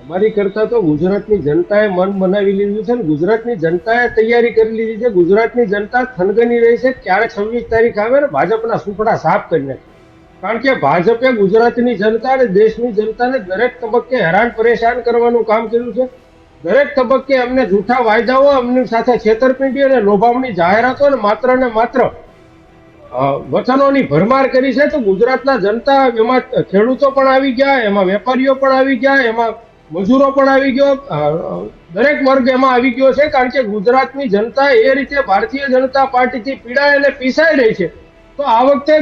અમારી કરતા તો ગુજરાતની જનતાએ મન બનાવી લીધું છે ને ગુજરાતની જનતાએ તૈયારી કરી લીધી છે. ગુજરાતની જનતા થનગની રહી છે ક્યારે 26 તારીખ આવે ને ભાજપના સુપડા સાફ કરી નાખે. કારણ કે ભાજપે ગુજરાતની જનતા અને દેશની જનતાને દરેક તબક્કે હેરાન પરેશાન કરવાનું કામ કર્યું છે. દરેક તબક્કે એમને જૂઠા વાયદાઓ, એમની સાથે છેતરપિંડી અને લોભામણી જાહેરાતો અને માત્ર વચનોની ભરમાર કરી છે. તો ગુજરાતના જનતા, એમાં ખેડૂતો પણ આવી ગયા, એમાં વેપારીઓ પણ આવી ગયા, એમાં મજૂરો પણ આવી ગયો, દરેક વર્ગ એમાં આવી ગયો છે. કારણ કે ગુજરાતની જનતા એ રીતે ભારતીય જનતા પાર્ટીથી પીડાય અને પીસાઈ રહી છે. તો આ વખતે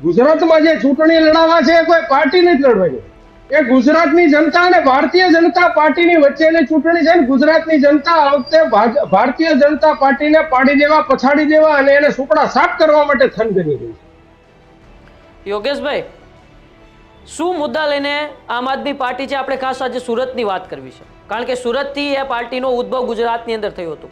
ગુજરાતમાં જે ચૂંટણી લડાવવા છે એ કોઈ પાર્ટી નથી લડવાની, એ ગુજરાતની જનતા અને ભારતીય જનતા પાર્ટીની વચ્ચેની ચૂંટણી છે. ગુજરાતની જનતા આ વખતે ભારતીય જનતા પાર્ટીને પાડી દેવા, પછાડી દેવા અને એને સુપડા સાફ કરવા માટે થનગની રહી છે. યોગેશભાઈ, શું મુદ્દા લઈને આમ આદમી પાર્ટી છે? આપણે ખાસ આજે સુરતની વાત કરવી છે, કારણ કે સુરતથી એ પાર્ટીનો ઉદ્ભવ ગુજરાતની અંદર થયો હતો.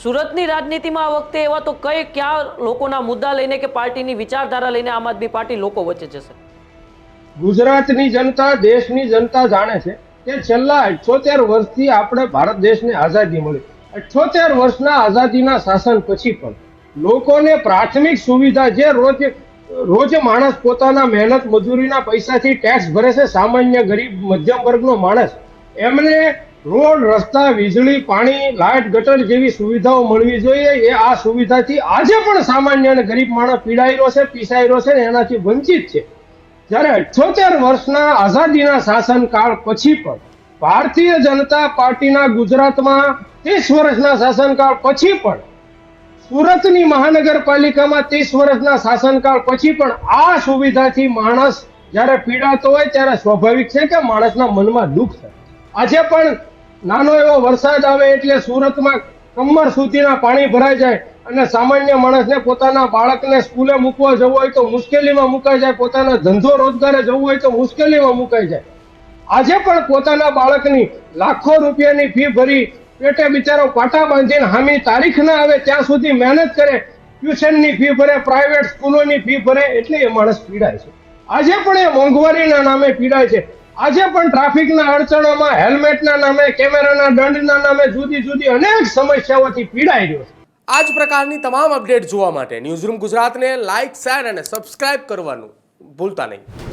સુરતની રાજનીતિમાં આ વખતે એવા તો કયા લોકોના મુદ્દા લઈને કે પાર્ટીની વિચારધારા લઈને આમ આદમી પાર્ટી લોકો વચ્ચે જશે? ગુજરાતની જનતા, દેશની જનતા જાણે છે કે છેલ્લા 78 વર્ષથી આપણે ભારત દેશને આઝાદી મળી. 78 વર્ષના આઝાદીના શાસન પછી પણ લોકોને પ્રાથમિક સુવિધા, જે રોજ માણસ પોતાના મહેનત મજૂરીના પૈસાથી ટેક્સ ભરે છે, સામાન્ય ગરીબ મધ્યમ વર્ગનો માણસ, એમને રોડ, રસ્તા, વીજળી, પાણી, લાઇટ, ગટર જેવી સુવિધાઓ મળવી જોઈએ. એ આ સુવિધાથી આજે પણ સામાન્ય અને ગરીબ માણસ પીડાઈ રહ્યો છે, પીસાઈ રહ્યો છે ને એનાથી વંચિત છે. જ્યારે 78 વર્ષના આઝાદીના શાસનકાળ પછી પણ ભારતીય જનતા પાર્ટીના ગુજરાતમાં 30 વર્ષના શાસનકાળ પછી પણ, સુરતની મહાનગરપાલિકામાં 30 વર્ષના શાસનકાળ પછી પણ આ સુવિધાથી માણસ જ્યારે પીડાતો હોય ત્યારે સ્વાભાવિક છે કે માણસના મનમાં દુઃખ થાય. આજે પણ નાનો એવો વરસાદ આવે એટલે સુરતમાં કમર સુધીના પાણી ભરાઈ જાય અને સામાન્ય માણસને પોતાના બાળકને સ્કૂલે મૂકવા જવું હોય તો મુશ્કેલીમાં મુકાઈ જાય, પોતાના ધંધો રોજગારે જવું હોય તો મુશ્કેલીમાં મુકાઈ જાય. આજે પણ પોતાના બાળકની લાખો રૂપિયાની ફી ભરી પેટે બિચારો પાટા બાંધીને હામી તારીખ ના આવે ત્યાં સુધી મહેનત કરે, ટ્યુશનની ફી ભરે, પ્રાઇવેટ સ્કૂલોની ફી ભરે, એટલે એ માણસ પીડાય છે. આજે પણ એ મોંઘવારીના નામે પીડાય છે. આજે પણ ટ્રાફિકના અડચણોમાં, હેલ્મેટના નામે, કેમેરાના દંડના નામે જુદી જુદી અનેક સમસ્યાઓથી પીડાઈ રહ્યો છે. આ જ પ્રકારની તમામ અપડેટ જોવા માટે ન્યૂઝરૂમ ગુજરાતને લાઇક, શેર અને સબસ્ક્રાઇબ કરવાનું ભૂલતા નહીં.